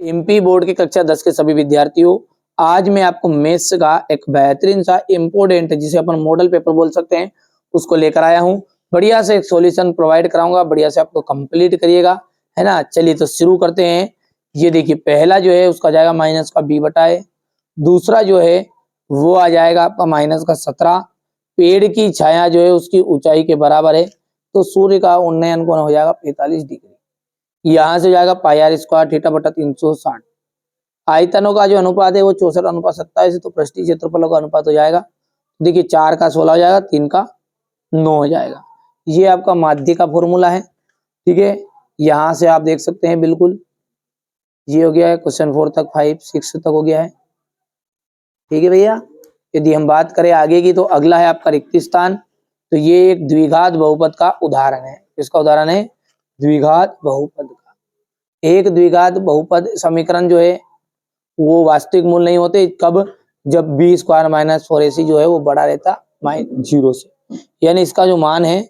MP board की कक्षा 10 के सभी विद्यार्थियों, आज मैं आपको मैथ्स का एक बेहतरीन सा इम्पोर्टेंट जिसे अपन मॉडल पेपर बोल सकते हैं उसको लेकर आया हूं। बढ़िया से एक सॉल्यूशन प्रोवाइड कराऊंगा, बढ़िया से आपको कंप्लीट करिएगा, है ना। चलिए तो शुरू करते हैं। ये देखिए, पहला जो है उसका जाएगा माइनस का बी बटाए, दूसरा जो है वो आ जाएगा आपका माइनस का 17। पेड़ की छाया जो है उसकी ऊंचाई के बराबर है, तो सूर्य का उन्नयन कोण हो जाएगा 45 डिग्री। यहां से जाएगा पाई आर स्क्वायर थीटा बटा 360। आयतनों का जो अनुपात है वो 64:27 है, तो पृष्ठीय क्षेत्रफलों का अनुपात हो जाएगा, देखिए 4 का 16 हो जाएगा, 3 का 9 हो जाएगा। ये आपका माध्य का फॉर्मूला है, ठीक है। यहां से आप देख सकते हैं, बिल्कुल ये हो गया है क्वेश्चन 4 तक, 5 6 तक हो गया है, ठीक है भैया। यदि हम बात करें आगे की, तो अगला है आपका रिक्त स्थान। तो ये एक द्विघात बहुपद का उदाहरण है। इसका उदाहरण है द्विघात बहुपद का। एक द्विघात बहुपद समीकरण जो है वो वास्तविक मूल नहीं होते, कब? जब बी स्क्वायर माइनस 4ac जो है वो बड़ा रहता जीरो से, यानी इसका जो मान है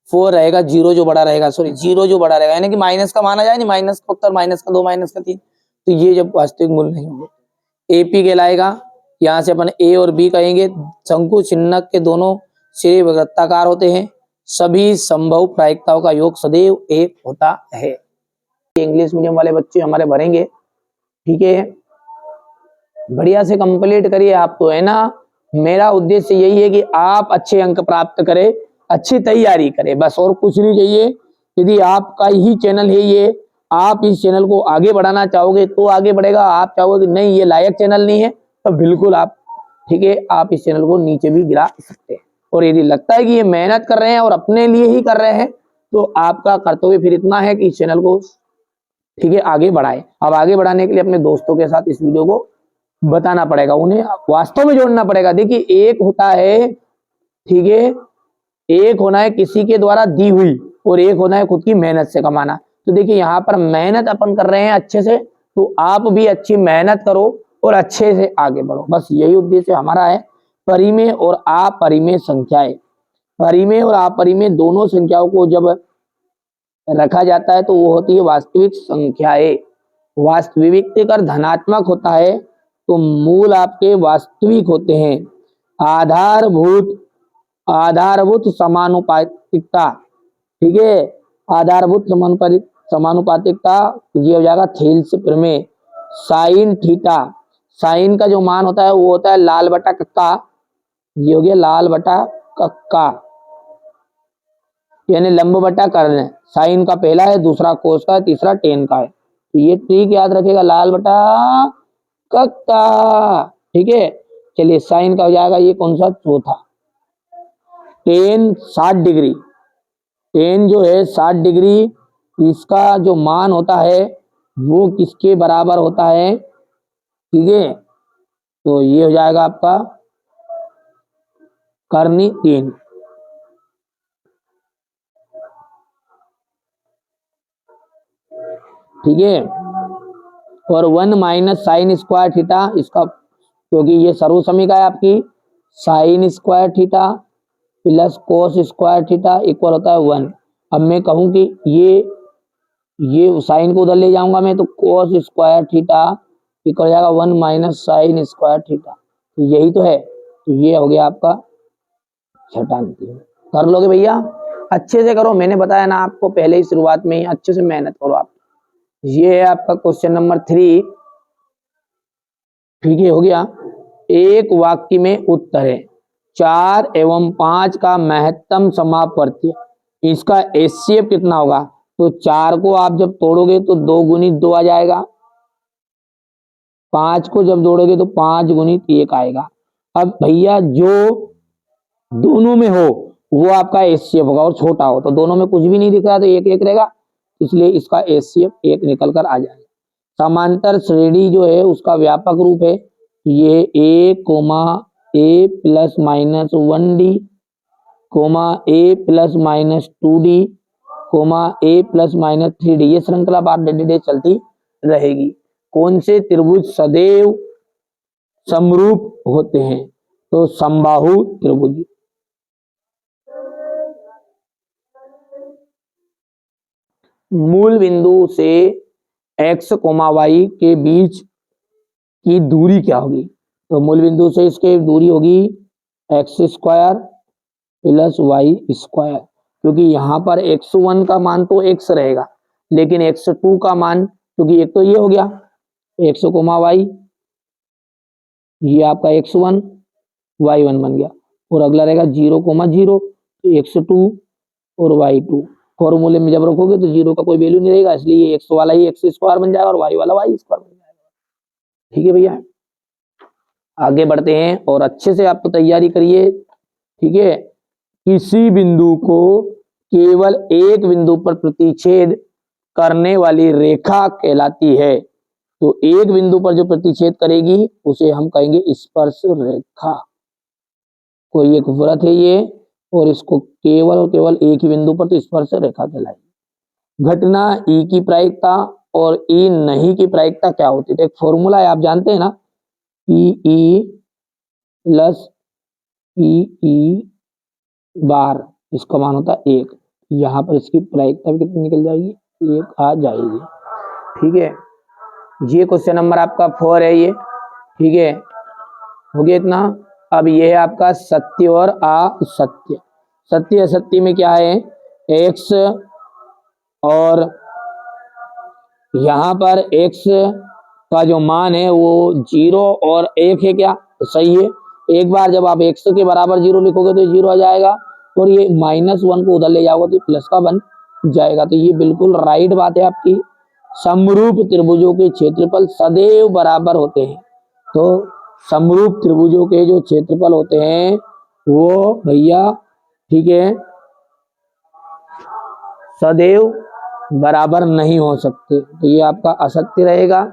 4 रहेगा, जीरो जो बड़ा रहेगा, सॉरी जीरो जो बड़ा रहेगा, यानी कि माइनस का माना जाए नहीं, माइनस का उत्तर माइनस का 2 माइनस का 3, तो ये जब वास्तविक मूल नहीं होंगे। एपी कहलाएगा। यहाँ से अपन ए और बी कहेंगे। शंकु चिन्ह के दोनों सिरे वृत्ताकार होते हैं। सभी संभव प्रायिकताओं का योग सदैव एक होता है। इंग्लिश मीडियम वाले बच्चे हमारे भरेंगे, ठीक है। बढ़िया से कंप्लीट करिए आप, तो है ना। मेरा उद्देश्य यही है कि आप अच्छे अंक प्राप्त करें, अच्छी तैयारी करें, बस और कुछ नहीं चाहिए। यदि आपका ही चैनल है ये, आप इस चैनल को आगे बढ़ाना चाहोगे तो आगे बढ़ेगा। आप चाहोगे नहीं ये लायक चैनल नहीं है, तो बिल्कुल आप, ठीक है, आप इस चैनल को नीचे भी गिरा सकते हैं। और यदि लगता है कि ये मेहनत कर रहे हैं और अपने लिए ही कर रहे हैं, तो आपका कर्तव्य फिर इतना है कि इस चैनल को, ठीक है, आगे बढ़ाए। अब आगे बढ़ाने के लिए अपने दोस्तों के साथ इस वीडियो को बताना पड़ेगा, उन्हें वास्तव में जोड़ना पड़ेगा। देखिए, एक होता है, ठीक है, एक होना है किसी के द्वारा दी हुई, और एक होना है खुद की मेहनत से कमाना। तो देखिए यहाँ पर मेहनत अपन कर रहे हैं अच्छे से, तो आप भी अच्छी मेहनत करो और अच्छे से आगे बढ़ो, बस यही उद्देश्य हमारा है। परिमेय और अपरिमेय संख्याएं, परिमेय और अपरिमेय दोनों संख्याओं को जब रखा जाता है तो वो होती है वास्तविक संख्याएं। वास्तविक कर धनात्मक होता है तो मूल आपके वास्तविक होते हैं। आधारभूत आधारभूत समानुपातिकता, ठीक है, आधारभूत समानुपातिकता, ये हो जाएगा थेल्स प्रमेय। साइन थीटा, साइन का जो मान होता है वो होता है लाल बटा कक्का, ये हो गया लाल बटा कक्का, यानी लंब बटा कर्ण। साइन का पहला है, दूसरा कोस का है, तीसरा टेन का है, तो ये ट्रिक याद रखेगा, लाल बटा कक्का, ठीक है। चलिए साइन का हो जाएगा ये कौन सा, चौथा। टेन 60 डिग्री, टेन जो है 60 डिग्री, इसका जो मान होता है वो किसके बराबर होता है, ठीक है, तो ये हो जाएगा आपका कर्णी 3, ठीक है। और 1 माइनस साइन स्क्वायर थीटा, इसका क्योंकि ये सर्वसमीका है आपकी, sine square theta plus cos square theta equal होता है 1। अब मैं कहूं कि ये साइन को उधर ले जाऊंगा मैं, तो कोस स्क्वायर थीटा इक्वल हो जाएगा 1 माइनस साइन स्क्वायर थीटा, तो यही तो है। तो ये हो गया आपका छठा अंतिम। कर लोगे भैया, अच्छे से करो, मैंने बताया ना आपको पहले ही शुरुआत में ही, अच्छे से मेहनत करो आप। ये है आपका क्वेश्चन नंबर 3, ठीक है, हो गया। एक वाक्य में उत्तर है 4 एवं 5 का महत्तम समापवर्ती, इसका एचसीएफ कितना होगा? तो 4 को आप जब तोड़ोगे तो 2 गुणित 2 आ जाएगा, 5 को जब जोड़ोगे तो 5 गुणित 1 आएगा। अब भैया जो दोनों में हो वो आपका एचसीएफ होगा, और छोटा हो तो दोनों में कुछ भी नहीं दिख रहा तो 1 1 रहेगा, इसलिए इसका एचसीएफ 1 निकल कर आ जाएगा। समांतर श्रेणी जो है उसका व्यापक रूप है, ये ए कोमा ए प्लस माइनस 1d कोमा ए प्लस माइनस 2d कोमा ए प्लस माइनस 3d, ये श्रृंखला बार डे चलती रहेगी। कौन से त्रिभुज सदैव समरूप होते हैं? तो समबाहु त्रिभुज। मूल बिंदु से एक्स कोमा वाई के बीच की दूरी क्या होगी? तो मूल बिंदु से इसके दूरी होगी x square plus y square, क्योंकि यहाँ पर x1 का मान तो x रहेगा, लेकिन x2 का मान, क्योंकि एक तो ये हो गया x कोमा वाई, ये आपका x1 y1 बन गया, और अगला रहेगा 0,0 तो x2 और y2। फॉर्मूले में जब रखोगे तो 0 का कोई वैल्यू नहीं रहेगा, इसलिए ये x वाला ही x स्क्वायर बन जाएगा और y वाला y स्क्वायर बन जाएगा। ठीक है भैया, आगे बढ़ते हैं और अच्छे से आप तो तैयारी करिए। ठीक है, किसी बिंदु को केवल एक बिंदु पर प्रतिच्छेद करने वाली रेखा कहलाती है। तो एक बिंदु पर जो प्रतिच्छेद करेगी उसे हम कहेंगे स्पर्श रेखा। कोई एक वृत्त है ये, और इसको केवल और केवल एक ही बिंदु पर तो स्पर्श रेखा कहलाएगी। घटना ई की प्रायिकता और ई नहीं की प्रायिकता क्या होती है? तो एक फॉर्मूला है, आप जानते हैं ना, पीई प्लस पीई बार, इसका मान होता है 1। यहाँ पर इसकी प्रायिकता भी कितनी निकल जाएगी? 1 आ जाएगी। ठीक है, ये क्वेश्चन नंबर आपका 4 है ये। ठीक है, हो गया इतना। अब ये है आपका सत्य और असत्य। सत्य असत्य में क्या है? x और यहाँ पर x का जो मान है वो 0 और 1 है क्या? तो सही है। एक बार जब आप x के बराबर 0 लिखोगे तो 0 आ जाएगा, और ये -1 को उधर ले जाओगे तो प्लस का बन जाएगा। तो ये बिल्कुल राइट बात है आपकी। समरूप त्रिभुजों के क्षेत्रफल सदैव बराबर होते हैं। तो समरूप त्रिभुजों के जो क्षेत्रफल होते हैं वो भैया, ठीक है, सदैव बराबर नहीं हो सकते, तो ये आपका असत्य रहेगा।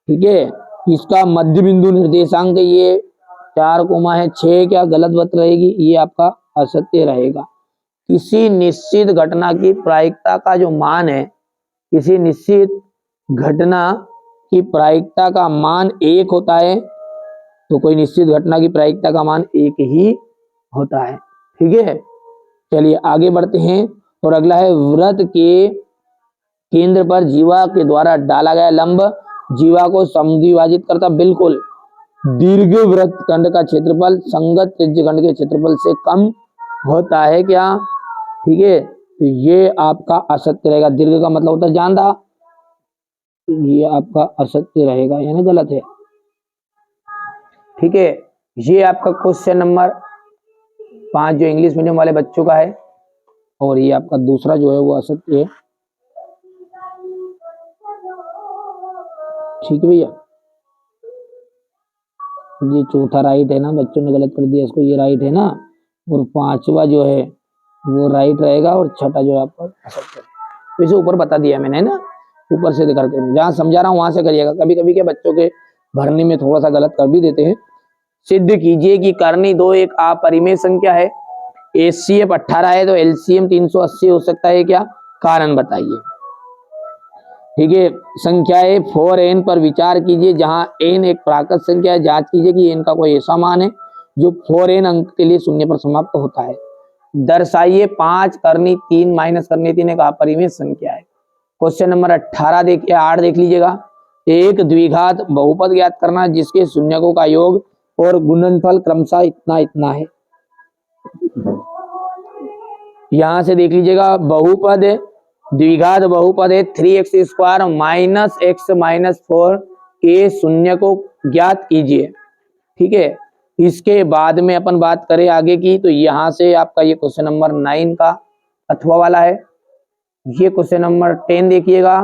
ठीक है, इसका मध्य बिंदु निर्देशांक ये 4,6 क्या गलत बात रहेगी? ये आपका असत्य रहेगा। किसी निश्चित घटना की प्रायिकता का जो मान है, किसी निश्चित घटना की प्रायिकता का मान 1 होता है, तो कोई निश्चित घटना की प्रायिकता का मान 1 ही होता है। ठीक है, चलिए आगे बढ़ते हैं। और अगला है वृत्त के केंद्र पर जीवा के द्वारा डाला गया लंब जीवा को समद्विभाजित करता। बिल्कुल, दीर्घ वृत्त खंड का क्षेत्रफल संगत त्रिज्य खंड के क्षेत्रफल से कम होता है क्या? ठीक है, तो ये आपका असत्य रहेगा। दीर्घ का मतलब होता है ज्यादा, ये आपका असत्य रहेगा, यानी गलत है। ठीक है, ये आपका क्वेश्चन नंबर 5 जो इंग्लिश मीडियम वाले बच्चों का है, और ये आपका दूसरा जो है वो असत्य है। ठीक है भैया, ये चौथा राइट है ना, बच्चों ने गलत कर दिया इसको, ये राइट है ना, और 5वां जो है वो राइट रहेगा, और छठा जो है आपका असत्य है। तो इसे ऊपर बता दिया मैंने ना, ऊपर से करके जहाँ समझा रहा हूँ वहां से करिएगा। कभी कभी के बच्चों के भरने में थोड़ा सा गलत कर भी देते हैं। सिद्ध कीजिए कि कर्णी 2 एक अपरिमेय संख्या है। HCF 18 है तो LCM 380 हो सकता है क्या? कारण बताइए। ठीक है, संख्याएं 4n पर विचार कीजिए, जहां n एक प्राकृत संख्या है। जांच कीजिए कि n का कोई ऐसा मान है जो 4n अंक के लिए शून्य पर समाप्त होता है। दर्शाइए 5 करनी 3 माइनस करनी 3 एक अपरिमेय संख्या है। क्वेश्चन नंबर 18 देखिए, 8 देख लीजिएगा। एक द्विघात बहुपद ज्ञात करना जिसके शून्यकों का योग और गुणनफल क्रमशः इतना इतना है। यहां से देख लीजिएगा, बहुपद द्विघात बहुपद है 3x square minus x minus 4 के शून्य को ज्ञात कीजिए। ठीक है, इसके बाद में अपन बात करें आगे की, तो यहां से आपका ये क्वेश्चन नंबर 9 का अथवा वाला है। ये क्वेश्चन नंबर 10 देखिएगा।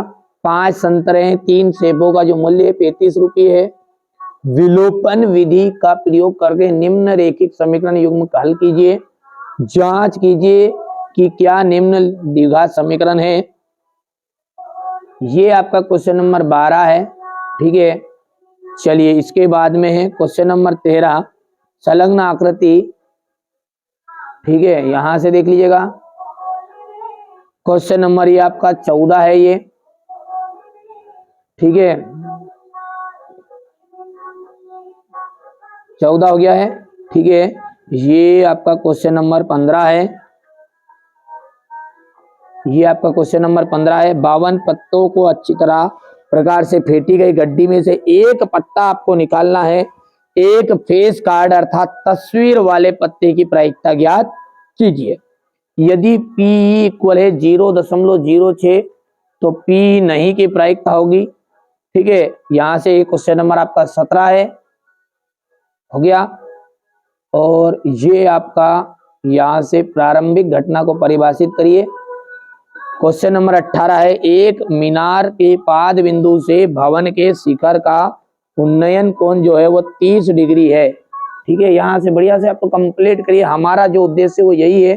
5 संतरे 3 सेबों का जो मूल्य है 35 रुपये है। विलोपन विधि का प्रयोग करके निम्न रेखिक समीकरण युग्म हल कीजिए। जांच कीजिए कि क्या निम्न द्विघात समीकरण है। ये आपका क्वेश्चन नंबर 12 है। ठीक है, चलिए इसके बाद में है क्वेश्चन नंबर 13 संलग्न आकृति। ठीक है, यहां से देख लीजिएगा। क्वेश्चन नंबर ये आपका 14 है ये। ठीक है, 14 हो गया है। ठीक है, ये आपका क्वेश्चन नंबर 15 है। ये आपका क्वेश्चन नंबर 15 है। 52 पत्तों को अच्छी तरह प्रकार से फेंटी गई गड्डी में से एक पत्ता आपको निकालना है। एक फेस कार्ड अर्थात तस्वीर वाले पत्ते की प्रायिकता ज्ञात कीजिए। यदि P इक्वल है 0.06 तो P नहीं की प्रायिकता होगी। ठीक है, यहां से क्वेश्चन नंबर आपका 17 है, हो गया। और ये आपका यहां से प्रारंभिक घटना को परिभाषित करिए। क्वेश्चन नंबर 18 है। एक मीनार के पाद बिंदु से भवन के शिखर का उन्नयन कोण जो है वो 30 डिग्री है। ठीक है, यहाँ से बढ़िया से आपको कंप्लीट करिए। हमारा जो उद्देश्य वो यही है,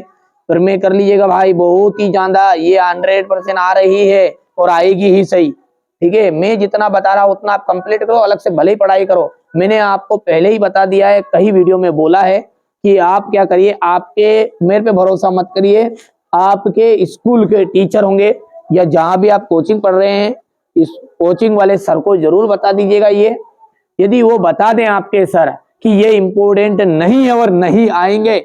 पर में कर लीजिएगा भाई, बहुत ही ज्यादा ये 100% आ रही है और आएगी ही सही। ठीक है, मैं जितना बता रहा हूँ उतना आप कंप्लीट करो, अलग से भले ही पढ़ाई करो। मैंने आपको पहले ही बता दिया है, कई वीडियो में बोला है कि आप क्या करिए, आपके मेरे पे भरोसा मत करिए, आपके स्कूल के टीचर होंगे या जहां भी आप कोचिंग पढ़ रहे हैं, इस कोचिंग वाले सर को जरूर बता दीजिएगा। ये यदि वो बता दें आपके सर कि ये इंपॉर्टेंट नहीं है और नहीं आएंगे,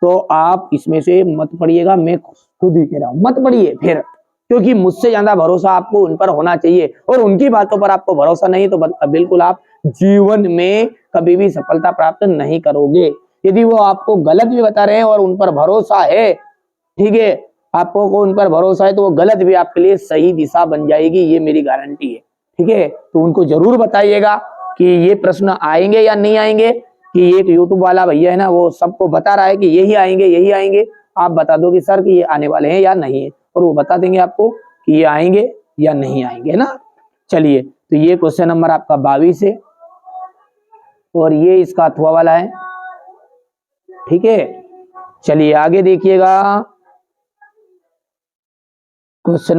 तो आप इसमें से मत पढ़िएगा। मैं खुद ही कह रहा हूं, मत पढ़िए फिर, क्योंकि मुझसे ज्यादा भरोसा आपको उन पर होना चाहिए, और उनकी बातों पर आपको भरोसा नहीं तो बिल्कुल आप जीवन में कभी भी सफलता प्राप्त नहीं करोगे। यदि वो आपको गलत भी बता रहे हैं और उन पर भरोसा है, ठीक है, आपको को उन पर भरोसा है, तो वो गलत भी आपके लिए सही दिशा बन जाएगी, ये मेरी गारंटी है। ठीक है, तो उनको जरूर बताइएगा कि ये प्रश्न आएंगे या नहीं आएंगे। कि एक यूट्यूब वाला भैया है ना, वो सबको बता रहा है कि यही आएंगे यही आएंगे, आप बता दो कि सर कि ये आने वाले हैं या नहीं है, और वो बता देंगे आपको कि ये आएंगे या नहीं आएंगे ना। चलिए, तो ये क्वेश्चन नंबर आपका 22 है और ये इसका अथवा वाला है। ठीक है, चलिए आगे देखिएगा क्वेश्चन